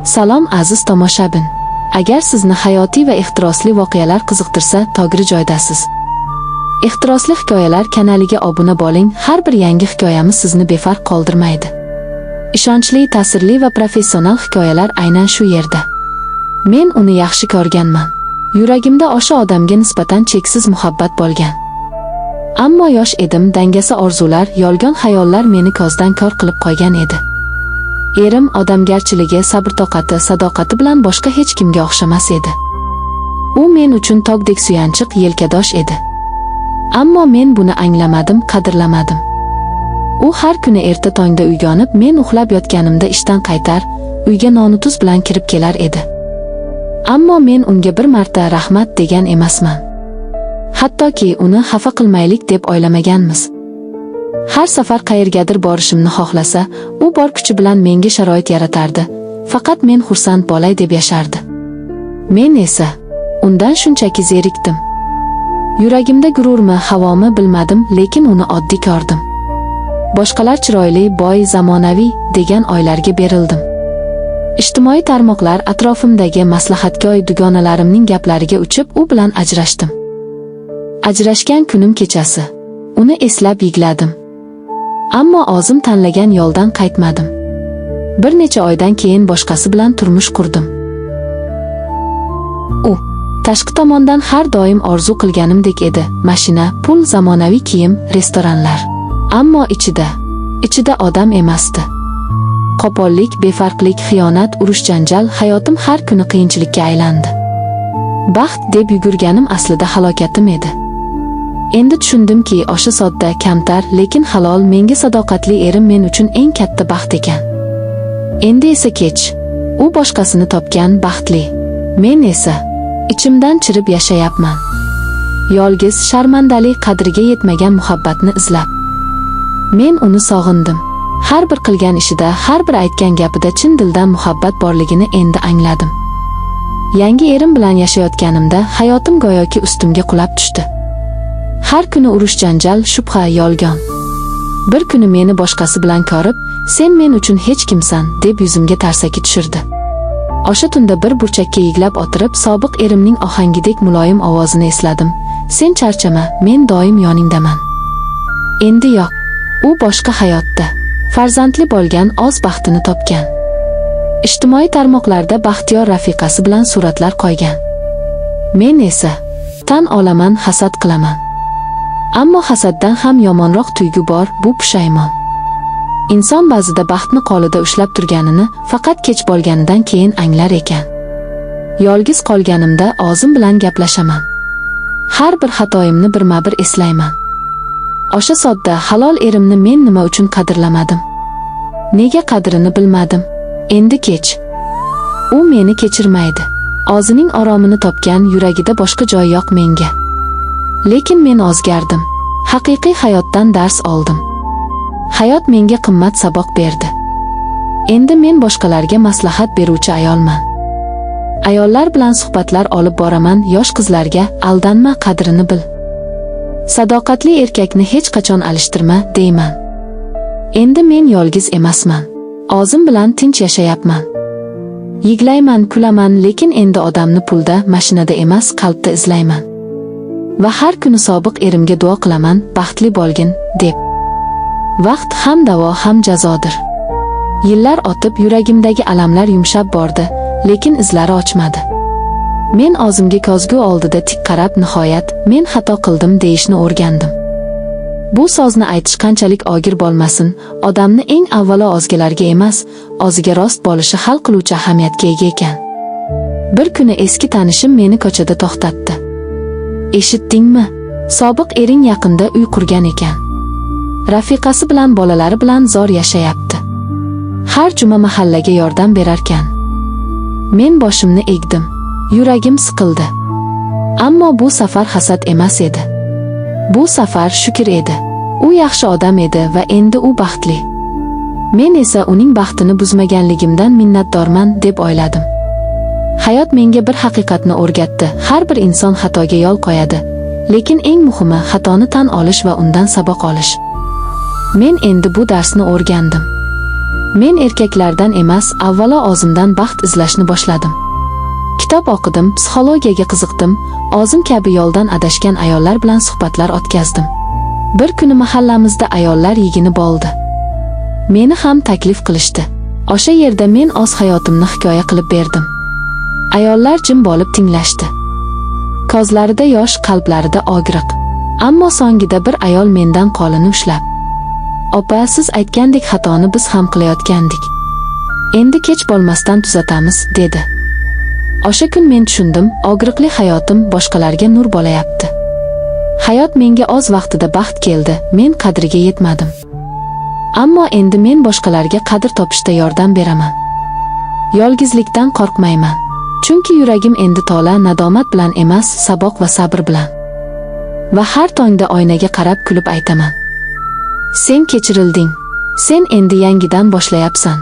Salom aziz tomoshabin. Agar sizni hayotiy va ehtirosli voqealar qiziqtirsa, to'g'ri joydasiz. Ehtirosli hikoyalar kanaliga obuna bo'ling. Har bir yangi hikoyamiz sizni befarq qoldirmaydi. Ishonchli, ta'sirli va professional hikoyalar aynan shu yerda. Men uni yaxshi ko'rganman. Yuragimda o'sha odamga nisbatan cheksiz muhabbat bo'lgan. Ammo yosh edim, dangasa orzular, yolg'on xayollar meni ko'zdan ko'r qilib qo'ygan edi. Erim odamgarchiligi, sabr-toqati, sadoqati bilan boshqa hech kimga o'xshamas edi. U men uchun tog'dek suyanchiq, yelkadosh edi. Ammo men buni anglamadim, qadrlamadim. U har kuni erta tongda uyg'onib, men uxlab yotganimda ishdan qaytar, uyga non tuz bilan kirib kelar edi. Ammo men unga bir marta rahmat degan emasman. Hattoki uni xafa qilmaylik deb o'ylamaganmiz. Har safar qayergadir borishimni xohlasa, u bor kuchi bilan menga sharoit yaratardi. Faqat men xursand bo'lay deb yashardi. Men esa undan shunchaki zerikdim. Yuragimda gururmi, havomi bilmadim, lekin uni oddiy ko'rdim. Boshqalar chiroyli, boy, zamonaviy degan oylarga berildim. Ijtimoiy tarmoqlar, atrofimdagi maslahatgo'y dugonalarimning gaplariga uchib, u bilan ajrashdim. Ajrashgan kunim kechasi uni eslab yig'ladim. Ammo o'zim tanlagan yo'ldan qaytmadim. Bir necha oydan keyin boshqasi bilan turmush qurdim. U tashqi tomondan har doim orzu qilganimdek edi. Mashina, pul, zamonaviy kiyim, restoranlar. Ammo ichida odam emasdi. Qo'pollik, befarqlik, xiyonat, urush, janjal, hayotim har kuni qiyinchilikka aylandi. Baxt deb yugurganim aslida halokatim edi. Endi tushundimki, o'sha sodda, kamtar, lekin halol, menga sadoqatli erim men uchun eng katta baxt ekan. Endi esa kech. U boshqasini topgan, baxtli. Men esa ichimdan chirib yashayapman. Yolg'iz, sharmandali, qadriga yetmagan muhabbatni izlab. Men uni sog'indim. Har bir qilgan ishida, har bir aytgan gapida chin dildan muhabbat borligini endi angladim. Yangi erim bilan yashayotganimda hayotim go'yoki ustimga qulab tushdi. Har kuni urush, janjal, shubha, yolg'on. Bir kuni meni boshqasi bilan ko'rib, "Sen men uchun hech kimsan" deb yuzimga tarsaki tushirdi. O'sha tunda bir burchakka yig'lab o'tirib, sobiq erimning ohangidek muloyim ovozini esladim. "Sen charchama, men doim yoningdaman." Endi yo'q. U boshqa hayotda. Farzandli bo'lgan, o'z baxtini topgan. Ijtimoiy tarmoqlarda baxtiyor rafiqasi bilan suratlar qo'ygan. Men esa tan olaman, hasad qilaman. Ammo hasaddan ham yomonroq tuyg'u bor, bu pushaymon. Inson ba'zida baxtni qo'lida ushlab turganini faqat kech bo'lganidan keyin anglar ekan. Yolg'iz qolganimda o'zim bilan gaplashaman. Har bir xatoyimni birma-bir eslayman. O'sha sodda, halol erimni men nima uchun qadrlamadim? Nega qadrini bilmadim? Endi kech. U meni kechirmaydi. O'zining oromini topgan, yuragida boshqa joy yo'q menga. Lekin men o'zgardim. Haqiqiy hayotdan dars oldim. Hayot menga qimmat saboq berdi. Endi men boshqalarga maslahat beruvchi ayolman. Ayollar bilan suhbatlar olib boraman, yosh qizlarga aldanma, qadrini bil. Sadoqatli erkakni hech qachon alishtirma deyman. Endi men yolg'iz emasman. O'zim bilan tinch yashayapman. Yig'layman, kulaman, lekin endi odamni pulda, mashinada emas, qalbda izlayman. Va har kuni sobiq erimga duo qilaman, baxtli bo'lgin deb. Vaqt ham davo, ham jazodir. Yillar o'tib, yuragimdagi alamlar yumshab bordi, lekin izlari ochmadi. Men o'zimga ko'zgu oldida tik qarab, nihoyat men xato qildim deyishni o'rgandim. Bu so'zni aytish qanchalik og'ir bo'lmasin, odamni eng avvalo o'zgalarga emas, o'ziga rost bo'lishi hal qiluvchi ahamiyatga ega ekan. Bir kuni eski tanishim meni ko'chada to'xtatdi. "Eshitdingmi? Sobiq ering yaqinda uy qurgan ekan. Rafiqasi bilan, bolalari bilan zo'r yashayapti. Har juma mahallaga yordam berarkan." Men boshimni egdim. Yuragim siqildi. Ammo bu safar hasad emas edi. Bu safar shukr edi. U yaxshi odam edi va endi u baxtli. Men esa uning baxtini buzmaganligimdan minnatdorman deb o'yladim. Hayot menga bir haqiqatni o'rgatdi. Har bir inson xatoga yo'l qo'yadi, lekin eng muhimi xatoni tan olish va undan saboq olish. Men endi bu darsni o'rgandim. Men erkaklardan emas, avvalo o'zimdan baxt izlashni boshladim. Kitob o'qidim, psixologiyaga qiziqdim, o'zim kabi yo'ldan adashgan ayollar bilan suhbatlar o'tkazdim. Bir kuni mahallamizda ayollar yig'ini bo'ldi. Meni ham taklif qilishdi. O'sha yerda men o'z hayotimni hikoya qilib berdim. Ayollar jim bo'lib tinglashdi. Ko'zlarida yosh, qalblarida og'riq. Ammo so'ngida bir ayol mendan qo'lini ushlab, "Opa, siz aytgandek xatoni biz ham qilayotgandik. Endi kech bo'lmasdan tuzatamiz", dedi. O'sha kun men tushundim, og'riqli hayotim boshqalarga nur bo'layapti. Hayot menga o'z vaqtida baxt keldi, men qadriga yetmadim. Ammo endi men boshqalarga qadr topishda yordam beraman. Yolg'izlikdan qo'rqmayman. Chunki yuragim endi to'la nadomat bilan emas, saboq va sabr bilan. Va har tongda oynaga qarab kulib aytaman: "Sen kechirilding. Sen endi yangidan boshlayapsan."